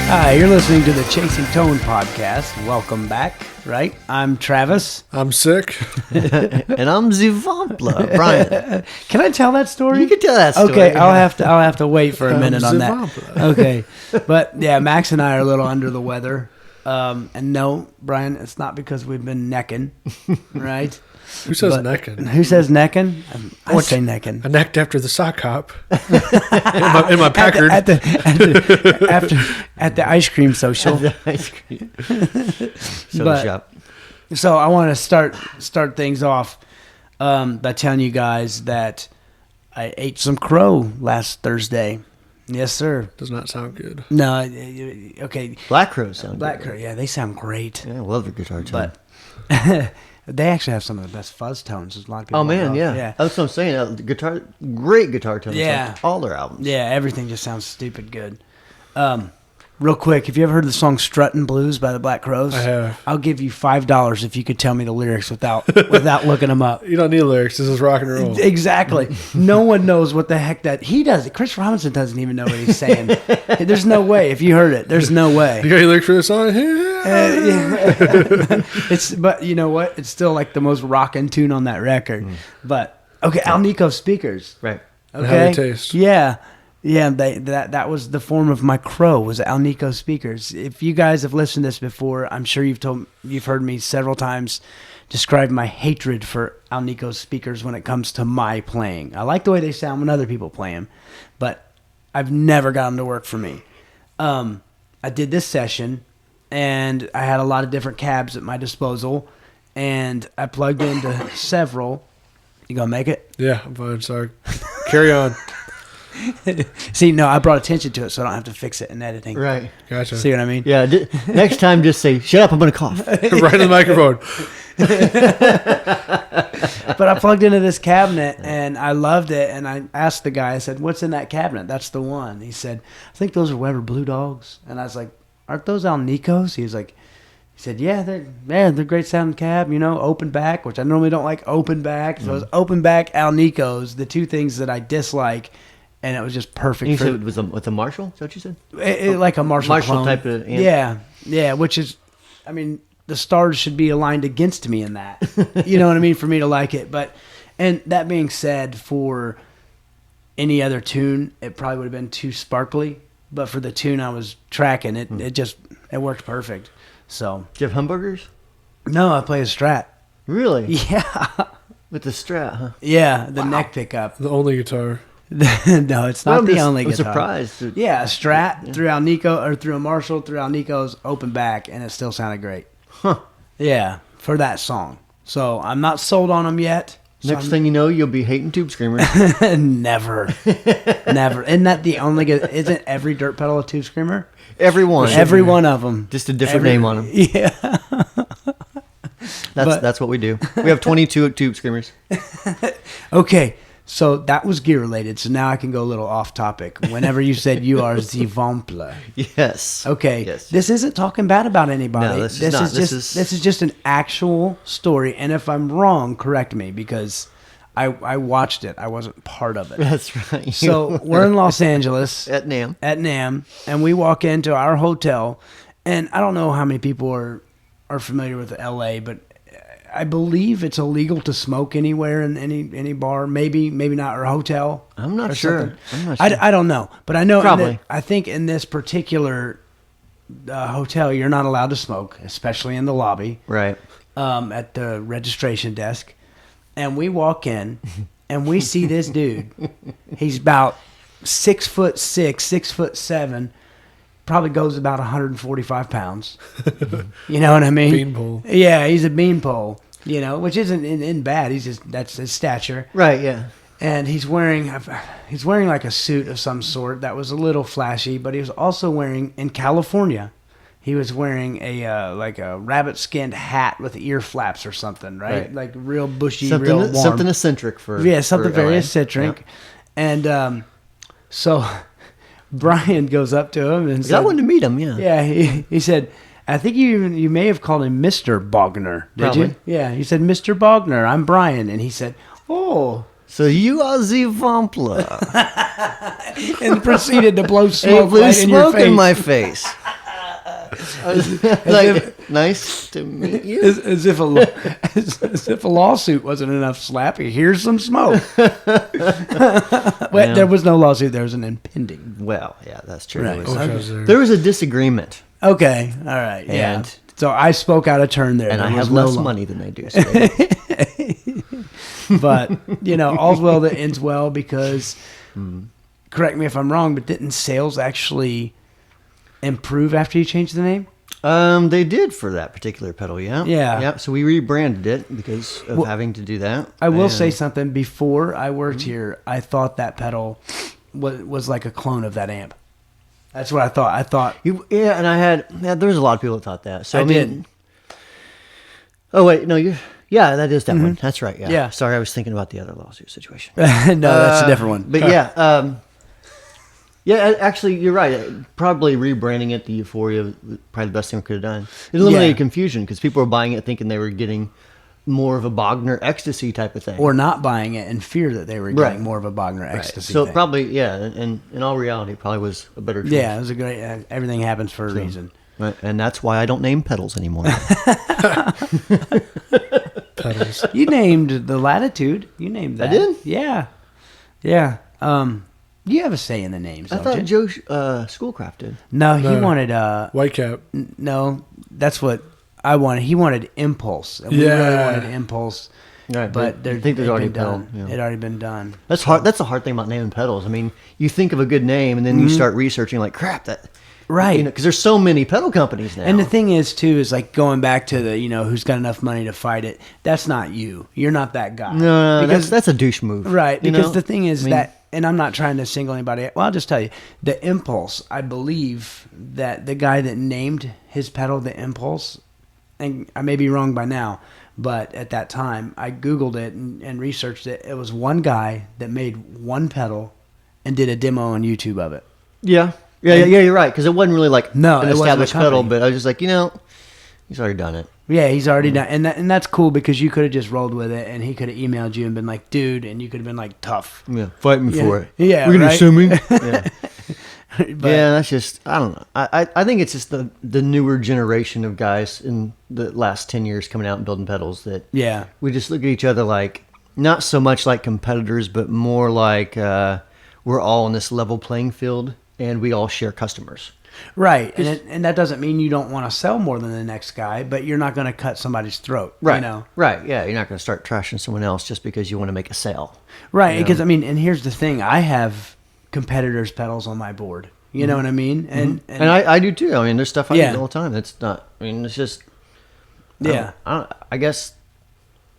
Hi, you're listening to the Chasing Tone podcast. Welcome back, right? I'm Travis. I'm sick. And I'm the Wampler, Brian. Can I tell that story? You can tell that story. Okay, I'll have to wait for a minute on that. Wampler. Okay, but yeah, Max and I are a little under the weather. And no, Brian, it's not because we've been necking, right? Who says necking? Who says necking? I say necking. I necked after the sock hop in my Packard. At the ice cream social. The ice cream. But- shop. So I want to start things off by telling you guys that I ate some crow last Thursday. Yes, sir. Does not sound good. No, okay. Black Crows sound Black good. crow, yeah, they sound great. Yeah, I love the guitar tone. But they actually have some of the best fuzz tones. There's a lot of people. Oh man, love. yeah. That's what I'm saying. Great guitar tones. Yeah. on all their albums. Yeah, everything just sounds stupid good. Real quick, have you ever heard the song "Struttin' Blues" by the Black Crows? I have. I'll give you $5 if you could tell me the lyrics without looking them up. You don't need lyrics. This is rock and roll. Exactly. No one knows what the heck that he does. Chris Robinson doesn't even know what he's saying. There's no way. If you heard it, there's no way. You got any lyrics for this song? Yeah. But you know what? It's still like the most rockin' tune on that record. But okay, Alnico speakers. Right. Okay. How they taste. Yeah. Yeah, that was the form of my crow, was Alnico speakers. If you guys have listened to this before, I'm sure you've heard me several times describe my hatred for Alnico speakers when it comes to my playing. I like the way they sound when other people play them, but I've never got them to work for me. I did this session, and I had a lot of different cabs at my disposal, and I plugged into several. You gonna make it? Yeah, I'm fine. Sorry. Carry on. See, no, I brought attention to it, so I don't have to fix it in editing. Right. Gotcha. See what I mean? Yeah. Next time, just say, "Shut up! I'm gonna cough." Right in the microphone. But I plugged into this cabinet, and I loved it, and I asked the guy, I said, "What's in that cabinet?" "That's the one." He said, "I think those are Weber Blue Dogs." And I was like, "Aren't those Alnicos?" He said, "Yeah, they're great sounding cab, open back," which I normally don't like open back. So it was open back Alnicos, the two things that I dislike. And it was just perfect. You said it was with a Marshall? Is that what you said? Like a Marshall clone. type of amp. Yeah, which is, I mean, the stars should be aligned against me in that. You know what I mean? For me to like it. And that being said, for any other tune, it probably would have been too sparkly. But for the tune I was tracking, it worked perfect. So. Do you have hamburgers? No, I play a Strat. Really? Yeah. With the Strat, huh? Yeah, the neck pickup. The only guitar. No, it's not the only I'm guitar. surprised. Yeah, a Strat through Alnico, or through a Marshall, through Alnico's open back, and it still sounded great. Huh. Yeah, for that song. So I'm not sold on them yet. So Next thing you know, you'll be hating Tube Screamers. Never. Isn't that the only? Isn't every dirt pedal a Tube Screamer? Every one. Every one of them. Just a different name on them. Yeah. That's what we do. We have 22 Tube Screamers. Okay. So that was gear related. So now I can go a little off topic. Whenever you said you are the Wampler. Yes. Okay. Yes. This isn't talking bad about anybody. No, this is not. This is just an actual story. And if I'm wrong, correct me, because I watched it. I wasn't part of it. That's right. So we're in Los Angeles At NAMM. and we walk into our hotel, and I don't know how many people are familiar with LA, but I believe it's illegal to smoke anywhere in any bar, maybe not, or hotel. I'm not sure. I don't know, but I know. Probably. I think in this particular hotel, you're not allowed to smoke, especially in the lobby. Right. At the registration desk, and we walk in, and we see this dude. He's about 6'6", 6'7". Probably goes about 145 pounds. You know what I mean? Beanpole. Yeah, he's a beanpole. Which isn't in bad. That's his stature. Right, yeah. And he's wearing like a suit of some sort that was a little flashy, but he was also wearing, in California, he was wearing a like a rabbit skinned hat with ear flaps or something, right? Like real bushy, real warm. Something eccentric for something for very LA. eccentric. Yeah. And so Brian goes up to him and said, I wanted to meet him, yeah. Yeah, he said, I think you may have called him Mr. Bogner, did Probably. you? Yeah, he said, Mr. Bogner, I'm Brian. And he said, oh. So you are the Wampler. And proceeded to blow Hey, smoke blew right in your smoke face. in my face. Like, nice to meet you. As if a lawsuit wasn't enough, Slappy. Here's some smoke. Wait, there was no lawsuit. There was an impending. Well, yeah, that's true. Right. There was a disagreement. Okay. All right. Yeah. And- So I spoke out of turn there. And There I was have no less law. money than they do. So But, all's well that ends well because, correct me if I'm wrong, but didn't sales actually improve after you changed the name? they did for that particular pedal, yeah. Yeah. Yeah, so we rebranded it because of having to do that. I will And- say something. Before I worked here, I thought that pedal was like a clone of that amp. That's what I thought. I thought. Yeah, and there was a lot of people that thought that. So I I mean, did. Oh, wait, no, yeah, that is that one. That's right, yeah. Yeah. Sorry, I was thinking about the other lawsuit situation. No, that's a different one. But yeah, actually, you're right. Probably rebranding it to Euphoria was probably the best thing we could have done. It eliminated confusion because people were buying it thinking they were getting more of a Bogner ecstasy type of thing. Or not buying it in fear that they were getting Right. more of a Bogner Right. ecstasy. So thing. probably, yeah, and in all reality, it probably was a better choice. Yeah, it was a great. Everything happens for a reason. Right. And that's why I don't name pedals anymore. Pedals. You named the Latitude. You named that. I did? Yeah, yeah. You have a say in the names. I Don't thought you? Joe Schoolcraft did. No, he No. wanted. Whitecap. No, that's what I wanted. He wanted Impulse. And we really Yeah. wanted Impulse. Right, But I they're, think there's they've already been done. pedal, yeah. It already been done. That's hard. That's the hard thing about naming pedals. I mean, you think of a good name and then you start researching, like, crap, that Right. because there's so many pedal companies now. And the thing is, too, is like going back to the, who's got enough money to fight it. That's not you. You're not that guy. no, because that's a douche move, right. you Because know? the thing is I mean, that, and I'm not trying to single anybody. Well, I'll just tell you, the Impulse. I believe that the guy that named his pedal the Impulse, and I may be wrong by now, but at that time I Googled it and researched it. It was one guy that made one pedal and did a demo on YouTube of it. yeah, you're right. Because it wasn't really like No, an it wasn't a established pedal, company. but I was just like, he's already done it. Yeah, he's already done, and that's cool because you could have just rolled with it, and he could have emailed you and been like, "Dude," and you could have been like, "Tough." Yeah, fight me for it. Yeah, we're gonna right? sue me. Yeah. But, Yeah, that's just I don't know. I think it's just the newer generation of guys in the last 10 years coming out and building pedals that yeah, we just look at each other like not so much like competitors, but more like we're all on this level playing field and we all share customers. right. And that doesn't mean you don't want to sell more than the next guy, but you're not going to cut somebody's throat, Right. You know? Right. Yeah. You're not going to start trashing someone else just because you want to make a sale. Right, You know? because I mean, and here's the thing: I have competitors' pedals on my board. You know what I mean? And And I do too. I mean, there's stuff I Yeah. use all the time. It's not. I mean, it's just. yeah, I guess.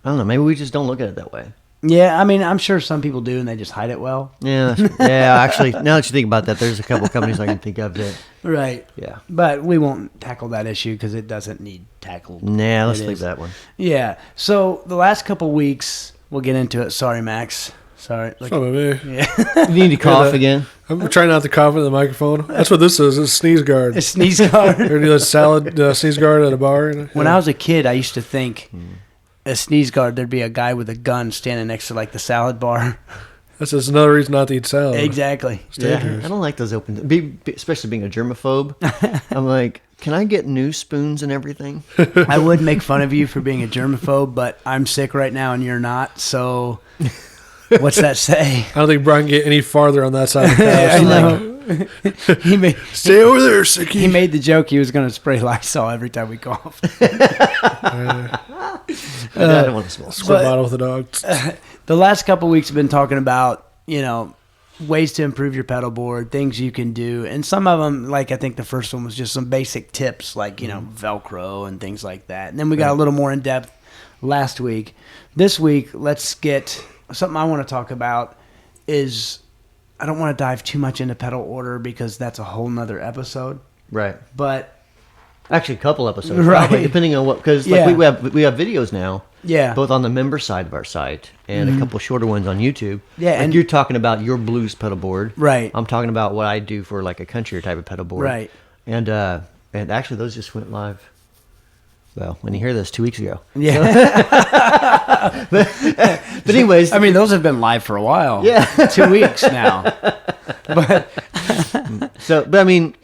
I don't know. Maybe we just don't look at it that way. yeah. I mean, I'm sure some people do, and they just hide it well. Yeah. Yeah. Actually, now that you think about that, there's a couple companies I can think of that. Right. Yeah. But we won't tackle that issue because it doesn't need tackled. Nah. Let's It leave is. that one. Yeah. So the last couple weeks, we'll get into it. Sorry, Max. Sorry. It's not me. Yeah. You need to cough again. I'm trying not to cough into the microphone. That's what this is. It's a sneeze guard. A sneeze guard. Or do a salad sneeze guard at a bar. When I was a kid, I used to think a sneeze guard, there'd be a guy with a gun standing next to like the salad bar. That's just another reason not to eat salad. Exactly. It's Yeah. dangerous. I don't like those open. Especially being a germaphobe. I'm like, can I get new spoons and everything? I would make fun of you for being a germaphobe, but I'm sick right now and you're not. So what's that say? I don't think Brian can get any farther on that side of the house. I know. Stay over there, Sickie. He made the joke he was going to spray Lysol every time we coughed. I don't want to smell. Squirt but- bottle with a dog. The last couple weeks have been talking about, ways to improve your pedal board, things you can do. And some of them, like I think the first one was just some basic tips like, Velcro and things like that. And then we got a little more in depth last week. This week, let's get something I want to talk about is I don't want to dive too much into pedal order because that's a whole nother episode. Right. But Actually, a couple episodes, Right. probably, depending on what. Because Yeah. we have videos now, yeah, both on the member side of our site and a couple shorter ones on YouTube. Yeah, Like and- you're talking about your blues pedal board. right, I'm talking about what I do for like a country type of pedal board. right. And actually, those just went live. Well, when you hear this, 2 weeks ago. Yeah. But anyways, I mean, those have been live for a while. Yeah. 2 weeks now. But but I mean,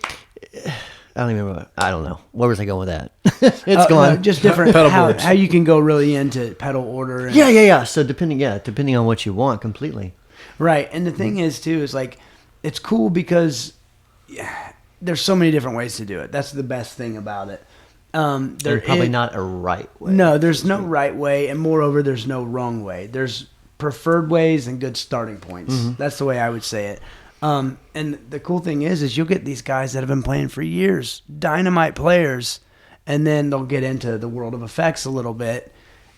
I don't even remember. I don't know. Where was I going with that? It's gone. No, just different Pedal how boards. you can go really into pedal order. And, Yeah. So depending on what you want, completely. Right, and the thing is too is like it's cool because there's so many different ways to do it. That's the best thing about it. There's probably not a right way. No, there's no right way, and moreover, there's no wrong way. There's preferred ways and good starting points. That's the way I would say it. And the cool thing is you'll get these guys that have been playing for years, dynamite players, and then they'll get into the world of effects a little bit,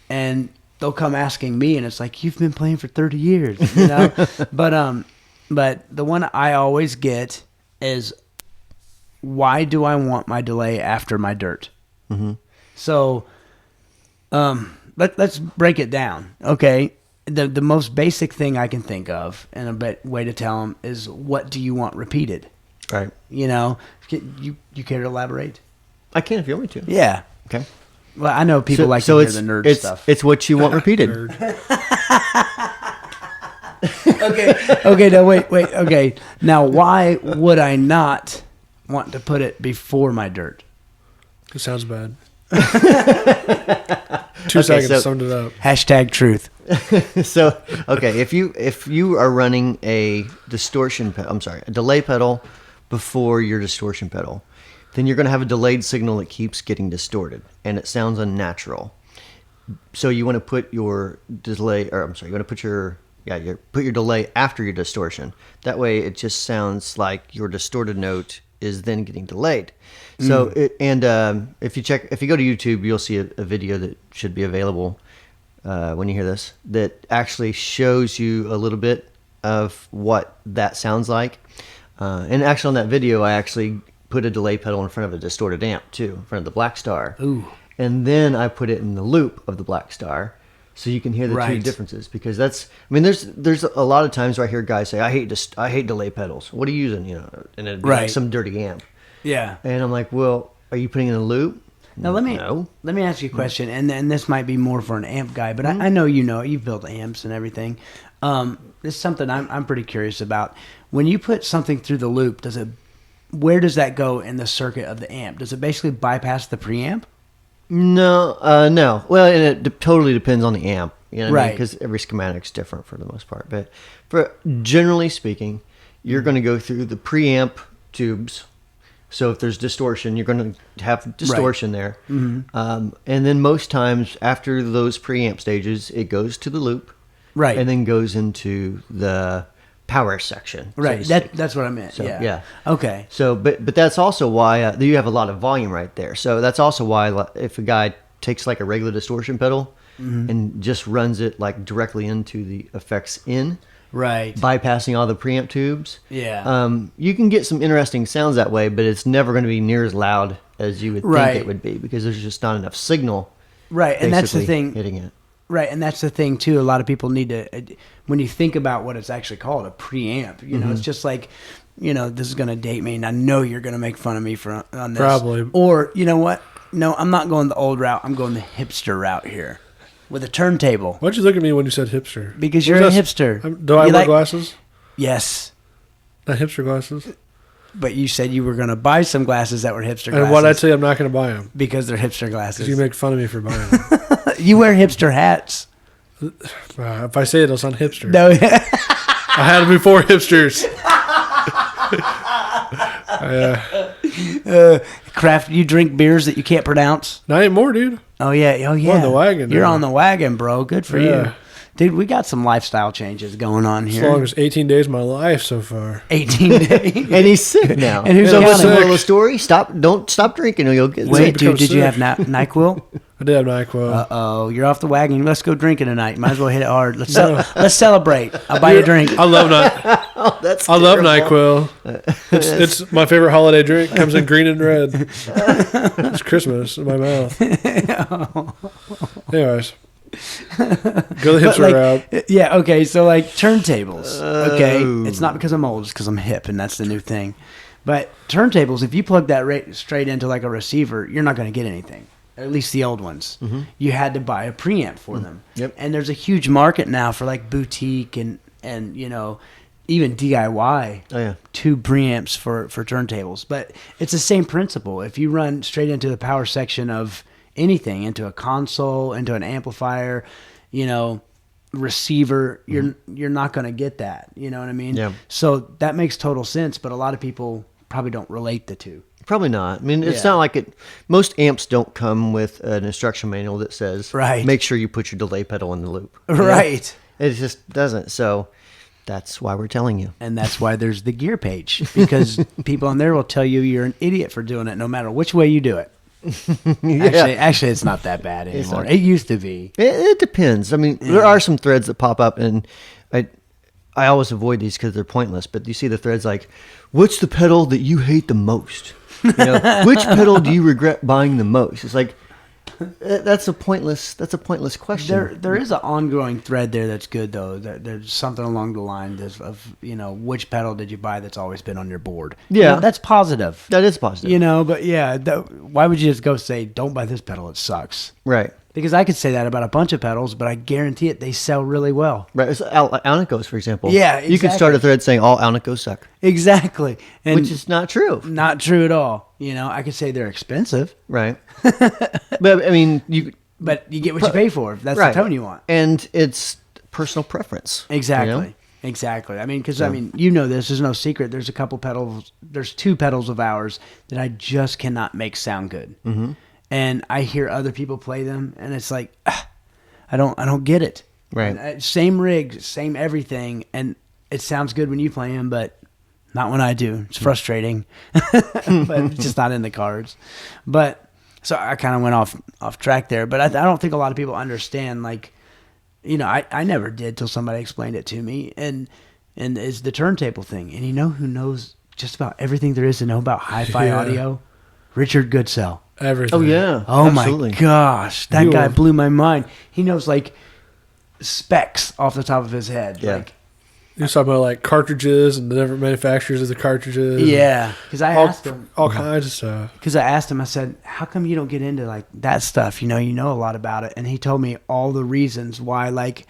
and they'll come asking me, and it's like, you've been playing for 30 years, you know? But the one I always get is, why do I want my delay after my dirt? Mm-hmm. So let's break it down, okay? The most basic thing I can think of, and a way to tell them, is what do you want repeated? Right. You know, you care to elaborate? I can if you want me to. Yeah. Okay. Well, I know people like to hear the nerd stuff. It's what you want repeated. Okay. No, wait. Okay. Now, why would I not want to put it before my dirt? It sounds bad. 2 seconds summed it up. Hashtag truth. So, okay, if you are running a delay pedal before your distortion pedal, then you're going to have a delayed signal that keeps getting distorted, and it sounds unnatural. So you want to put your delay, put your delay after your distortion. That way, it just sounds like your distorted note is then getting delayed. So if you go to YouTube, you'll see a video that should be available when you hear this, that actually shows you a little bit of what that sounds like. And actually on that video, I actually put a delay pedal in front of a distorted amp too, in front of the Black Star. Ooh. And then I put it in the loop of the Black Star, so you can hear the two differences. Because there's a lot of times where I hear guys say, I hate delay pedals. What are you using? You know, and it'd be like some dirty amp. Yeah. And I'm like, well, are you putting in a loop? Now let me ask you a question, and this might be more for an amp guy, but I know you've built amps and everything. This is something I'm pretty curious about. When you put something through the loop, where does that go in the circuit of the amp? Does it basically bypass the preamp? No. Well, and it totally depends on the amp, you know what I mean? Because every schematic's different for the most part. But generally speaking, you're going to go through the preamp tubes. So if there's distortion, you're going to have distortion there. Mm-hmm. And then most times after those preamp stages, it goes to the loop. Right. And then goes into the power section. Right. So that's what I meant. So, yeah. Okay. So, but that's also why you have a lot of volume right there. So that's also why if a guy takes like a regular distortion pedal and just runs it like directly into the effects in, right, bypassing all the preamp tubes. Yeah. You can get some interesting sounds that way, but it's never going to be near as loud as you would think it would be, because there's just not enough signal. Right, and that's the thing. Hitting it. Right, and that's the thing too. A lot of people need to, when you think about what it's actually called, a preamp. You know, it's just like, this is going to date me, and I know you're going to make fun of me on this. Probably. Or you know what? No, I'm not going the old route. I'm going the hipster route here. With a turntable. Why'd you look at me when you said hipster? Because you're a hipster. Do I wear glasses? Yes. Not hipster glasses? But you said you were going to buy some glasses that were hipster glasses. And why'd I tell you I'm not going to buy them? Because they're hipster glasses. Because you make fun of me for buying them. You wear hipster hats. If I say it, it'll sound hipster. No. I had them before hipsters. Craft, you drink beers that you can't pronounce? Not anymore, dude. Oh, yeah. I'm on the wagon. You're on the wagon, bro. Good for you. Dude, we got some lifestyle changes going on here. As long as 18 days of my life so far. 18 days. And he's sick now. And who's listen to the story? Don't stop drinking or you'll get sick. Wait, dude, did you have NyQuil? I did have NyQuil. Uh-oh, you're off the wagon. Let's go drinking tonight. Might as well hit it hard. Let's celebrate. I'll buy you a drink. I love NyQuil. It's my favorite holiday drink. Comes in green and red. It's Christmas in my mouth. Anyways. Go the hipster route. Yeah, okay, so like turntables. Okay, it's not because I'm old, it's because I'm hip, and that's the new thing. But turntables, if you plug that straight into like a receiver, you're not going to get anything. At least the old ones. Mm-hmm. You had to buy a preamp for them. Yep. And there's a huge market now for like boutique and even DIY. Oh yeah. Tube preamps for turntables, but it's the same principle. If you run straight into the power section of anything, into a console, into an amplifier, receiver, you're not going to get that. You know what I mean? Yeah. So that makes total sense, but a lot of people probably don't relate the two. Probably not. I mean, it's not like it. Most amps don't come with an instruction manual that says, Right. make sure you put your delay pedal in the loop. Right. It just doesn't. So that's why we're telling you. And that's why there's the gear page, because people on there will tell you you're an idiot for doing it no matter which way you do it. Actually, it's not that bad anymore. It used to be. It depends. I mean, there are some threads that pop up, and I always avoid these because they're pointless. But you see the threads like, what's the pedal that you hate the most? Which pedal do you regret buying the most? It's like, that's a pointless question. There is an ongoing thread there that's good though. There's something along the lines of which pedal did you buy that's always been on your board. Yeah, that's positive. That is positive. But yeah, why would you just go say don't buy this pedal? It sucks. Right. Because I could say that about a bunch of pedals, but I guarantee it, they sell really well. Right. It's Alnicos, for example. Yeah, exactly. You could start a thread saying all Alnicos suck. Exactly. And which is not true. Not true at all. I could say they're expensive. Right. But I mean, But you get what you pay for. That's right. the tone you want. And it's personal preference. Exactly. Exactly. I mean, because this is no secret. There's a couple pedals. There's two pedals of ours that I just cannot make sound good. Mm-hmm. And I hear other people play them, and it's like, I don't get it. Right. And, same rig, same everything, and it sounds good when you play them, but not when I do. It's frustrating, but it's just not in the cards. But so I kind of went off track there. But I don't think a lot of people understand. Like, I never did till somebody explained it to me, and it's the turntable thing. And who knows just about everything there is to know about hi-fi audio? Richard Goodsell. Everything. Oh yeah. Oh absolutely. My gosh, that guy blew my mind. He knows like specs off the top of his head. Yeah. Like, he was talking about like cartridges and the different manufacturers of the cartridges. Yeah, because I asked him all kinds of stuff. Because I asked him, I said, "How come you don't get into like that stuff? You know a lot about it." And he told me all the reasons why. Like,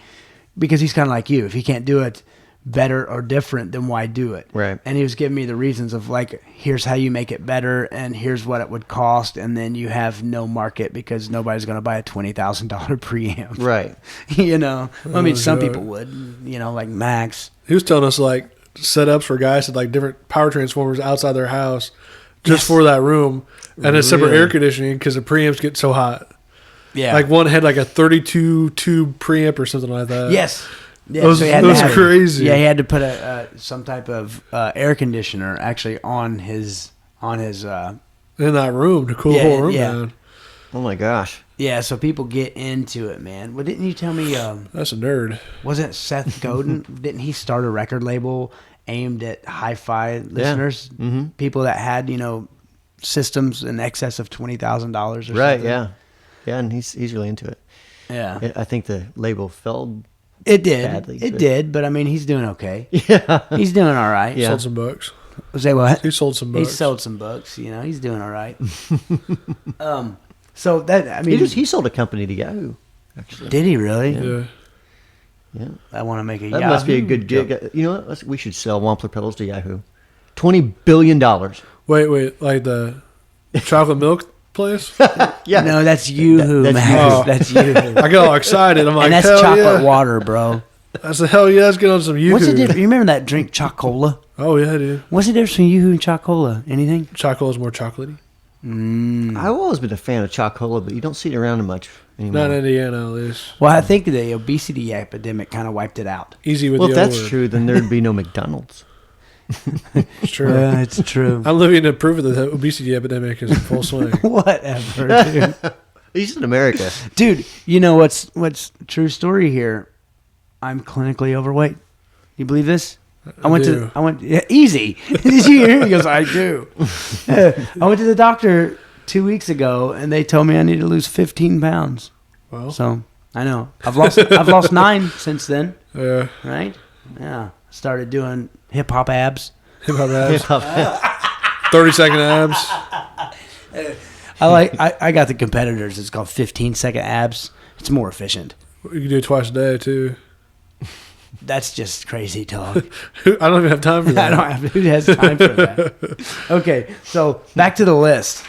because he's kind of like you. If he can't do it better or different, then why do it? Right. And he was giving me the reasons of like, here's how you make it better, and here's what it would cost, and then you have no market because nobody's going to buy a $20,000 preamp. Right. I mean, some people would. Like Max. He was telling us like setups for guys with like different power transformers outside their house just for that room, and a separate air conditioning because the preamps get so hot. Yeah. Like one had like a 32 tube preamp or something like that. Yes. Yeah, it was crazy. Yeah, he had to put some type of air conditioner actually on his in that room to cool the whole room down. Oh my gosh. Yeah, so people get into it, man. Well, didn't you tell me? That's a nerd. Wasn't Seth Godin? Didn't he start a record label aimed at hi-fi listeners, people that had systems in excess of $20,000 or something? Right. Yeah. Yeah, and he's really into it. Yeah. I think the label failed. It did. Badly, it did, but I mean, he's doing okay. Yeah. He's doing all right. Yeah. Sold some books. Say what? He sold some books. He sold some books. He's doing all right. So that, I mean, he sold a company to Yahoo. Actually, did he really? Yeah. Yeah. I want to make a That Yahoo must be a good gig. joke. You know what? We should sell Wampler pedals to Yahoo. $20 billion. Wait, like the chocolate milk place? Yeah. No, that's Yoo-hoo, That's Max. Yoo-hoo. That's Yoo-hoo. I got all excited. I'm like, And that's hell chocolate yeah. water, bro. I said, hell yeah, let's get on some Yoo-hoo. What's the difference? You remember that drink, Chocola? Oh, yeah, dude. What's the difference between Yoo-hoo and Chocola? Anything? Chocolate is more chocolatey. I've always been a fan of Chocola, but you don't see it around much anymore. Not in Indiana, at least. Well, I think the obesity epidemic kind of wiped it out. Easy with Well, the if that's O word. true, then there'd be no McDonald's. It's true. Yeah, it's true. I'm living to prove that the obesity epidemic is in full swing. Whatever, dude. At least in America. Dude, you know what's true story here? I'm clinically overweight. You believe this? I went easy. Did you hear? He goes, I do. I went to the doctor 2 weeks ago, and they told me I need to lose 15 pounds. Well, So I know I've lost 9 since then. yeah. Right? Yeah. Started doing hip hop abs. Hip-hop abs. 30-second abs. I got the competitors. It's called 15-second abs. It's more efficient. You can do it twice a day, too. That's just crazy talk. I don't even have time for that. Who has time for that? Okay, so back to the list.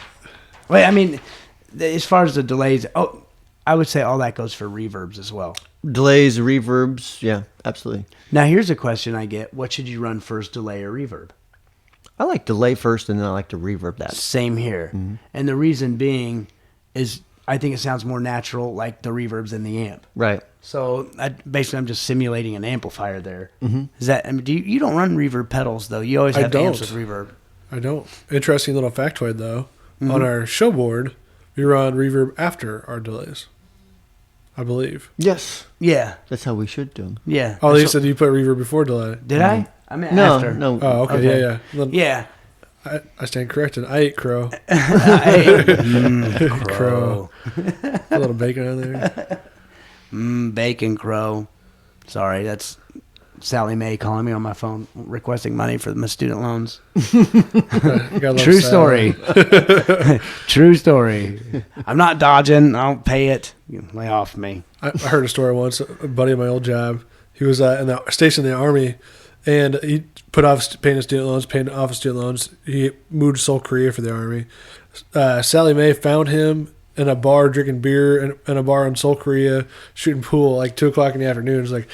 Wait, I mean, as far as the delays, I would say all that goes for reverbs as well. Delays, reverbs, yeah, absolutely. Now, here's a question I get. What should you run first, delay or reverb? I like delay first, and then I like to reverb that. Same here. Mm-hmm. And the reason being is I think it sounds more natural, like the reverbs in the amp. Right. So basically, I'm just simulating an amplifier there. Mm-hmm. Is that? I mean, you don't run reverb pedals though? You always have amps with reverb. I don't. Interesting little factoid though. Mm-hmm. On our show board, we run reverb after our delays. I believe. Yes. Yeah. That's how we should do them. Yeah. Oh, you said you put reverb before delay. Did I? I meant no, after. No. Oh, okay. Yeah. Yeah. I stand corrected. I ate crow. Crow. A little bacon on there. Bacon crow. Sorry, that's Sallie Mae calling me on my phone requesting money for my student loans. True story. True story. I'm not dodging. I don't pay it. Lay off me. I heard a story once. A buddy of my old job. He was stationed in the Army, and he put off paying his student loans, paying off his student loans. He moved to Seoul, Korea for the Army. Sallie Mae found him in a bar drinking beer in a bar in Seoul, Korea, shooting pool like 2 o'clock in the afternoon. It's like,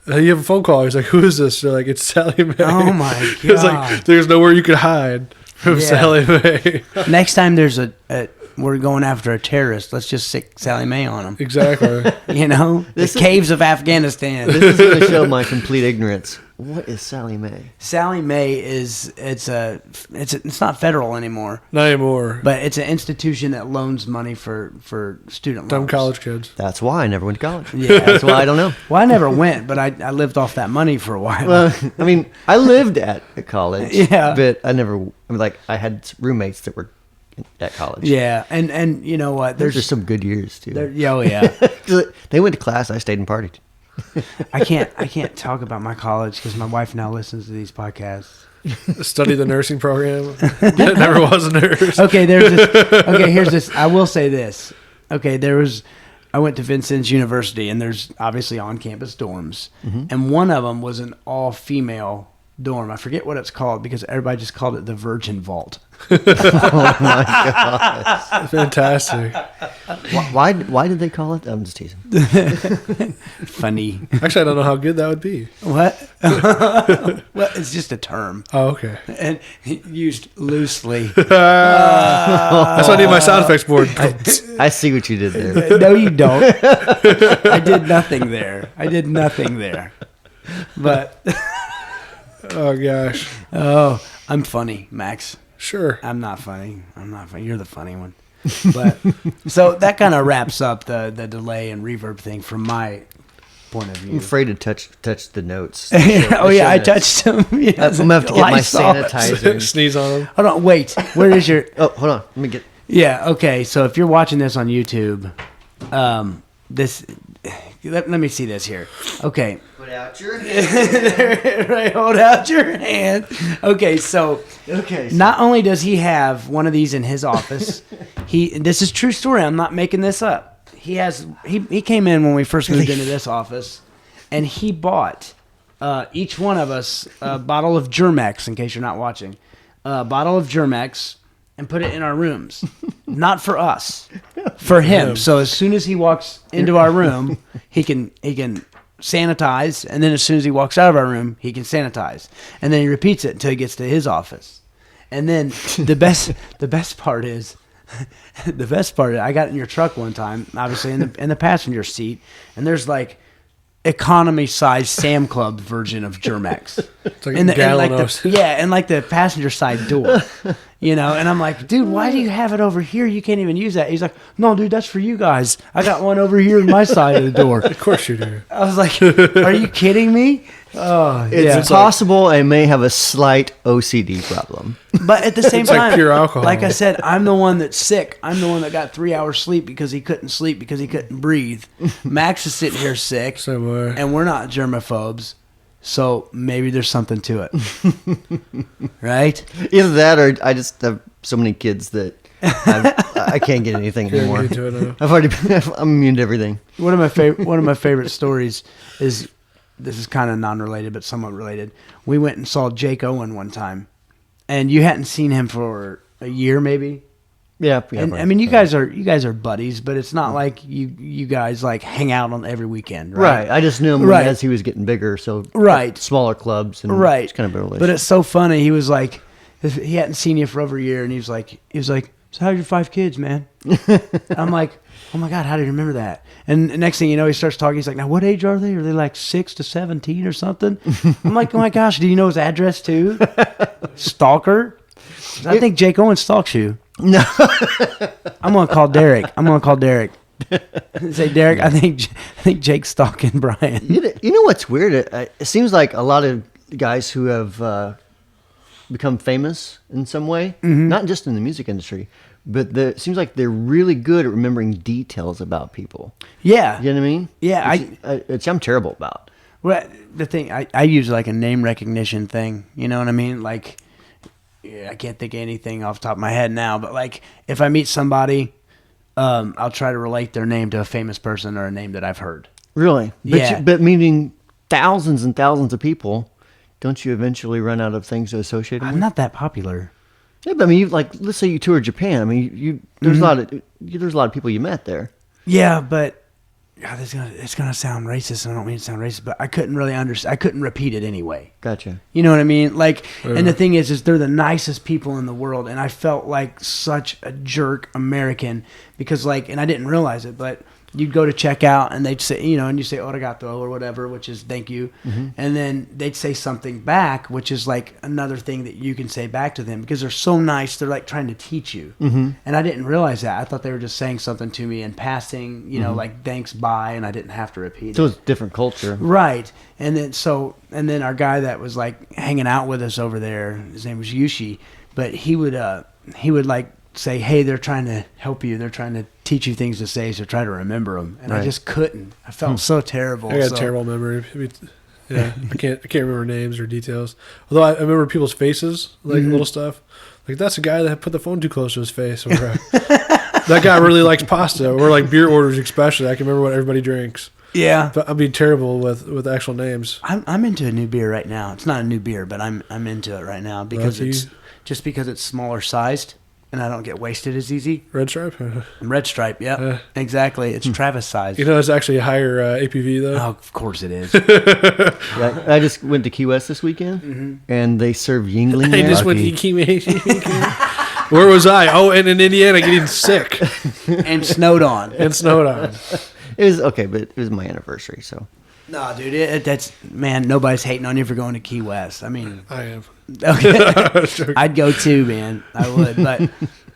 you have a phone call. He's like, who is this? They're like, it's Sallie Mae. Oh my God. It's like, there's nowhere you could hide from Sallie Mae. Next time there's we're going after a terrorist, let's just stick Sallie Mae on him. Exactly. You know, the caves of Afghanistan. This is going to show my complete ignorance. What is Sallie Mae? Sallie Mae it's not federal anymore. Not anymore. But it's an institution that loans money for student loans. Dumb college kids. That's why I never went to college. Yeah. That's why I don't know. Well, I never went, but I lived off that money for a while. Well, I mean, I lived at a college. Yeah. But I had roommates that were at college. Yeah, and you know what? There's just some good years too. Oh yeah. They went to class. I stayed and partied. I can't talk about my college because my wife now listens to these podcasts. Study the nursing program. Never was a nurse. Okay, here's this. I will say this. Okay, I went to Vincennes University, and there's obviously on-campus dorms, and one of them was an all-female dorm. I forget what it's called because everybody just called it the Virgin Vault. Oh my gosh! Fantastic. Why did they call it? I'm just teasing. Funny. Actually, I don't know how good that would be. What? Well, it's just a term. Oh, okay. And used loosely. That's why I need my sound effects board. I see what you did there. No, you don't. I did nothing there. But Oh gosh. Oh, I'm funny, Max. Sure. I'm not funny. You're the funny one. But so that kind of wraps up the delay and reverb thing from my point of view. I'm afraid to touch the notes. I touched them. Yeah, I'm gonna have to get my sanitizer. Sneeze on them. Hold on, wait. Where is your? Oh, hold on. Let me get. Yeah. Okay. So if you're watching this on YouTube, let me see this here. Okay. Put out your hand. Right, hold out your hand. Okay, so not only does he have one of these in his office, this is true story. I'm not making this up. He came in when we first moved into this office, and he bought each one of us a bottle of Germex. In case you're not watching, a bottle of Germex, and put it in our rooms. Not for us, for him. So as soon as he walks into our room, he can sanitize, and then as soon as he walks out of our room, he can sanitize, and then he repeats it until he gets to his office. And then the best part is, I got in your truck one time, obviously in the passenger seat, and there's like economy size Sam Club version of Germex. It's like a gallon of and like the passenger side door. You know, and I'm like, dude, why do you have it over here? You can't even use that. He's like, no, dude, that's for you guys. I got one over here in my side of the door. Of course you do. I was like, are you kidding me? Oh, It's possible I may have a slight OCD problem. But at the same time, like pure alcohol. Like I said, I'm the one that's sick. I'm the one that got 3 hours sleep because he couldn't sleep because he couldn't breathe. Max is sitting here sick, and we're not germaphobes. So maybe there's something to it, right? Either that, or I just have so many kids that I can't get anything anymore. I'm immune to everything. One of my favorite stories is this is kind of non-related, but somewhat related. We went and saw Jake Owen one time, and you hadn't seen him for a year, maybe. Yeah, And right. I mean, you guys are buddies, but it's not like you guys like hang out on every weekend, right? Right. I just knew him Right. as he was getting bigger, so Right. smaller clubs and Right. it's kind of a relationship. But it's so funny. He was like, he hadn't seen you for over a year, and he was like, so how's your 5 kids, man? I'm like, oh my God, how do you remember that? And the next thing you know, he starts talking. He's like, now what age are they? Are they like 6 to 17 or something? I'm like, oh my gosh, do you know his address too? Stalker? I think Jake Owen stalks you. No. I'm gonna call Derek. Say, Derek, I think Jake's stalking Brian. You know what's weird? It seems like a lot of guys who have become famous in some way, not just in the music industry, but it seems like they're really good at remembering details about people. Yeah. You know what I mean? Yeah, Which I'm terrible about. Well, the thing I use like a name recognition thing. You know what I mean? Like, I can't think of anything off the top of my head now, but like if I meet somebody, I'll try to relate their name to a famous person or a name that I've heard. Really? Yeah. But meeting thousands and thousands of people, don't you eventually run out of things to associate them I'm with? not that popular. Yeah, but I mean, let's say you toured Japan. I mean, there's a lot of people you met there. Yeah, but God, it's gonna sound racist, and I don't mean to sound racist, but I couldn't really understand. I couldn't repeat it anyway. Gotcha. You know what I mean? Like, and the thing is they're the nicest people in the world, and I felt like such a jerk American because, like, and I didn't realize it, but you'd go to check out, and they'd say, and you say "arigato" or whatever, which is thank you, and then they'd say something back, which is like another thing that you can say back to them because they're so nice. They're like trying to teach you, and I didn't realize that. I thought they were just saying something to me in passing, like thanks, bye, and I didn't have to repeat So it. it's a different culture. Right. And then our guy that was like hanging out with us over there, his name was Yushi, but he would like say, hey, they're trying to help you. They're trying to teach you things to say, so try to remember them. And I just couldn't. I felt so terrible. I got a terrible memory. Yeah, I can't remember names or details. Although I remember people's faces, like little stuff. Like that's a guy that put the phone too close to his face. Or that guy really likes pasta, or like beer orders especially. I can remember what everybody drinks. Yeah. But I'd be terrible with actual names. I'm into a new beer right now. It's not a new beer, but I'm into it right now because because it's smaller sized. And I don't get wasted as easy. Red Stripe? Red Stripe, yep. Exactly. It's Travis size. You know, it's actually a higher APV, though. Oh, of course it is. Yeah, I just went to Key West this weekend, and they serve Yingling I there. just went to Key West. Where was I? Oh, and in Indiana, getting sick. And snowed on. And snowed on. It was okay, but it was my anniversary, so. No, dude, nobody's hating on you for going to Key West. I mean, I am. Okay. I'd go too, man. I would, but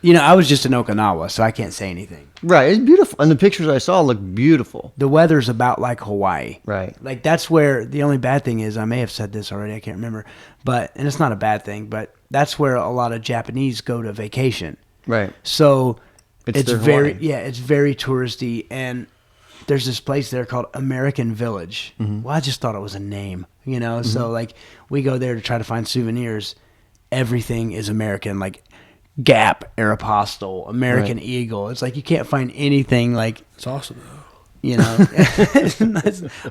I was just in Okinawa, so I can't say anything. Right, it's beautiful, and the pictures I saw look beautiful. The weather's about like Hawaii. Right. Like that's where the only bad thing is. I may have said this already. I can't remember, and it's not a bad thing, but that's where a lot of Japanese go to vacation. Right. So it's very Hawaii. it's very touristy, and there's this place there called American Village. Well, I just thought it was a name, So like we go there to try to find souvenirs. Everything is American, like Gap, Aeropostale, American Eagle. It's like you can't find anything like. It's awesome though.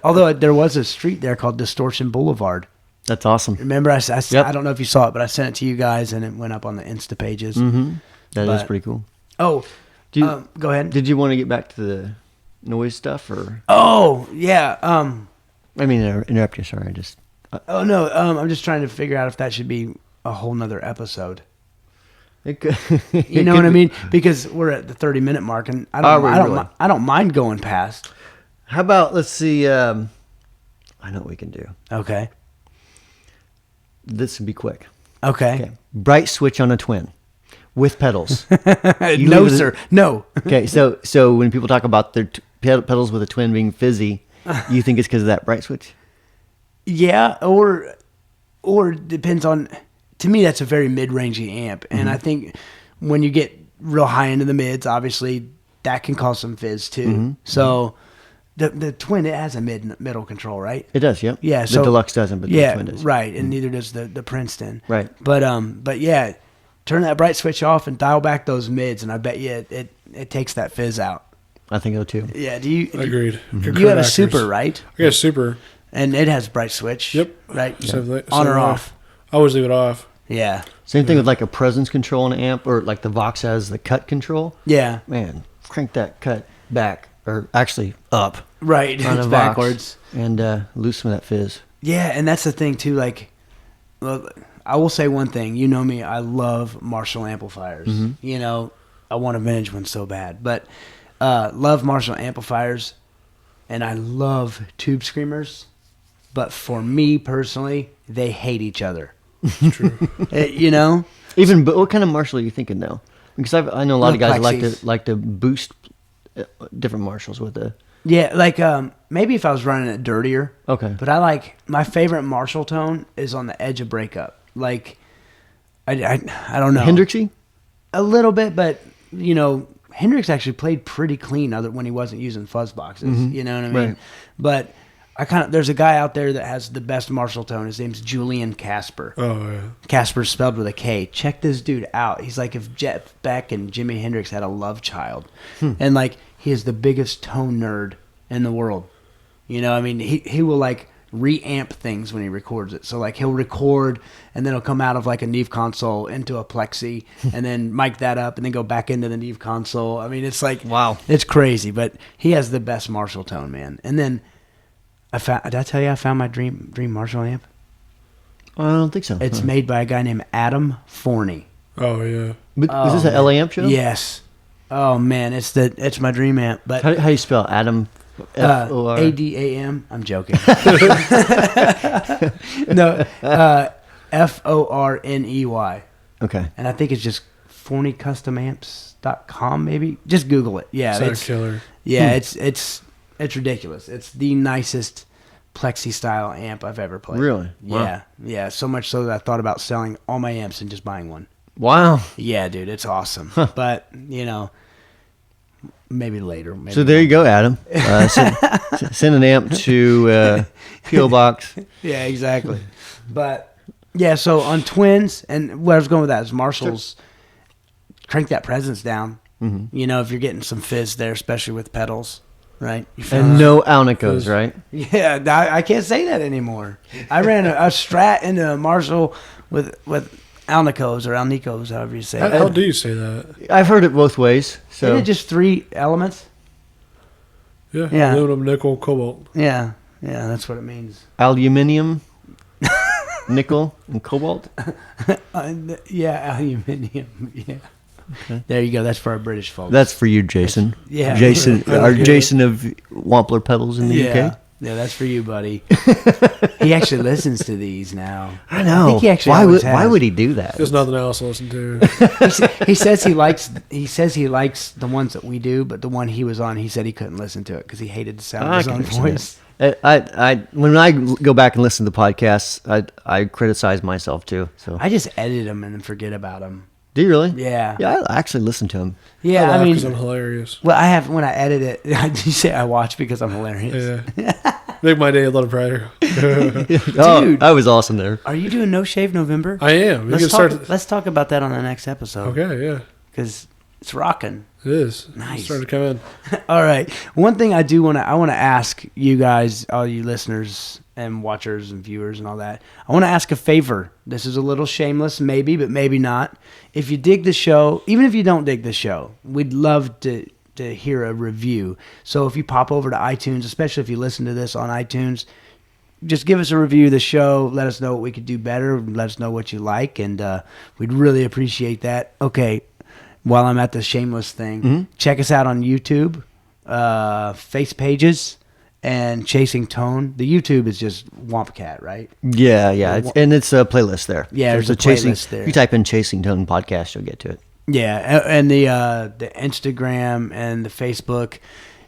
Although there was a street there called Distortion Boulevard. That's awesome. Remember, I Yep. don't know if you saw it, but I sent it to you guys, and it went up on the Insta pages. That is pretty cool. Oh, go ahead. Did you want to get back to the noise stuff, or? Oh, yeah. I mean, interrupt you. Sorry, I just. Oh no, I'm just trying to figure out if that should be a whole nother episode. It could, You know what I mean? Because we're at the 30-minute mark, and I don't mind going past. How about let's see? I know what we can do. Okay. This would be quick. Okay. Bright switch on a twin with pedals. No, sir. No. Okay, so when people talk about their pedals with a twin being fizzy, you think it's because of that bright switch? Yeah, or depends on. To me, that's a very mid-rangey amp, and I think when you get real high into the mids, obviously that can cause some fizz too. So the twin, it has a middle control, right? It does, yep. Yeah. The So deluxe doesn't, but the twin does. Right, and neither does the Princeton. Right. But yeah, turn that bright switch off and dial back those mids, and I bet you it takes that fizz out. I think so too. Yeah. Agreed. You have a super, right? I got a super. And it has bright switch. Yep. Right. Same On or way. off. I always leave it off. Yeah. Same thing with like a presence control on an amp, or like the Vox has the cut control. Yeah. Man, crank that cut back, or actually up. Right. On It's a Vox, backwards. and lose some of that fizz. Yeah, and that's the thing too. Like, well, I will say one thing. You know me. I love Marshall amplifiers. You know, I want a vintage one so bad, but love Marshall amplifiers, and I love tube screamers. But for me personally, they hate each other. True. You know. Even, but what kind of Marshall are you thinking though? Because I know a lot of guys Plexis. like to boost different Marshalls with the. Yeah, like maybe if I was running it dirtier. Okay. But I like my favorite Marshall tone is on the edge of breakup. Like, I don't know. Hendrixy? A little bit, but you know, Hendrix actually played pretty clean other when he wasn't using fuzz boxes. You know what I mean? Right. But there's a guy out there that has the best Marshall tone. His name's Julian Casper. Oh, yeah. Casper's spelled with a K. Check this dude out. He's like if Jeff Beck and Jimi Hendrix had a love child. And like he is the biggest tone nerd in the world. You know, I mean, he will like reamp things when he records it. So like he'll record and then it'll come out of like a Neve console into a Plexi and then mic that up and then go back into the Neve console. I mean, it's like, wow, it's crazy, but he has the best Marshall tone, man. And then did I tell you I found my dream Marshall amp? I don't think so. It's made by a guy named Adam Forney. Oh, yeah. But is this an LA amp show? Yes. Oh man, it's my dream amp. But How do you spell Adam? F-O-R? Adam. I'm joking. No, Forney. Okay. And I think it's just ForneyCustomAmps.com maybe. Just Google it. Yeah, Sound it's killer. yeah, it's ridiculous. It's the nicest Plexi style amp I've ever played. Really? Wow. Yeah, yeah. So much so that I thought about selling all my amps and just buying one. Wow. Yeah, dude, it's awesome. But you know, maybe later. Maybe So there you go, Adam. Send an amp to P.O. Box. Yeah, exactly. But yeah, so on Twins, and where I was going with that is Marshall's. Crank that presence down. You know, if you're getting some fizz there, especially with pedals, right? And no Alnicos, right? Yeah, I can't say that anymore. I ran a Strat into a Marshall with Alnicos or Alnicos, however you say it. How do you say that? I've heard it both ways. So Isn't it just 3 elements? Yeah. Yeah. Aluminum, nickel, cobalt. Yeah, that's what it means. aluminium, nickel, and cobalt. Yeah, aluminium. Yeah. Okay. There you go. That's for our British folks. That's for you, Jason. Yeah. Jason, our Okay. Jason of Wampler pedals in the UK. Yeah, that's for you, buddy. He actually listens to these now. I know. I think he actually why always would has. he do that? There's nothing else to listen to. He says he likes the ones that we do, but the one he was on, he said he couldn't listen to it because he hated the sound of his can own understand voice. that. When I go back and listen to the podcasts, I criticize myself too. So I just edit them and then forget about them. do you really? Yeah. Yeah, I actually listen to them. Yeah, I I mean, because I'm hilarious. well, I have when I edit it. You say I watch because I'm hilarious. Yeah. Make my day a little brighter. Oh, Dude. that was awesome there. Are you doing No Shave November? I am. You can start. Let's talk about that on the next episode. Okay, yeah. Because it's rocking. It is. Nice. It's starting to come in. All right. One thing I do want to ask you guys, all you listeners and watchers and viewers and all that. I want to ask a favor. This is a little shameless, maybe, but maybe not. If you dig the show, even if you don't dig the show, we'd love to hear a review. So if you pop over to iTunes, especially if you listen to this on iTunes, just give us a review of the show. Let us know what we could do better. Let us know what you like, and we'd really appreciate that. Okay. While I'm at the shameless thing, check us out on YouTube, Face Pages, and Chasing Tone. The YouTube is just Wompcat, right? Yeah. It's a playlist there. Yeah, there's a playlist there. If you type in Chasing Tone podcast, you'll get to it. Yeah, and the Instagram and the Facebook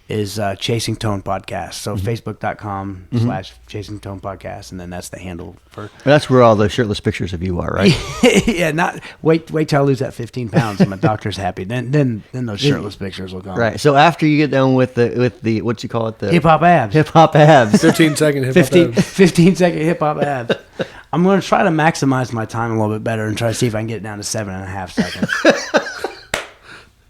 is Chasing Tone Podcast. So Facebook.com/Chasing Tone Podcast, and then that's the handle for. That's where all the shirtless pictures of you are, right? Yeah, not wait till I lose that 15 pounds and my doctor's happy. Then those shirtless pictures will come. Right. So after you get done with the what you call it, the Hip hop abs. 15-second hip 15-second hip hop abs. I'm going to try to maximize my time a little bit better and try to see if I can get it down to 7.5 seconds.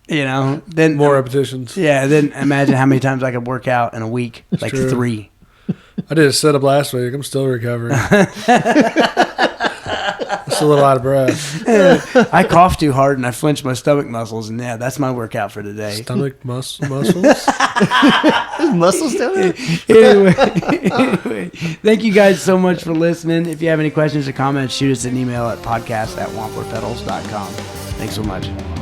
You know, then More repetitions. Yeah, then imagine how many times I could work out in a week, like true. 3. I did a setup last week. I'm still recovering. Still a little out of breath. I coughed too hard and I flinched my stomach muscles, and yeah, that's my workout for today. Stomach muscles? Muscles down there? Anyway, thank you guys so much for listening. If you have any questions or comments, shoot us an email at podcast@wamplerpedals.com. Thanks so much.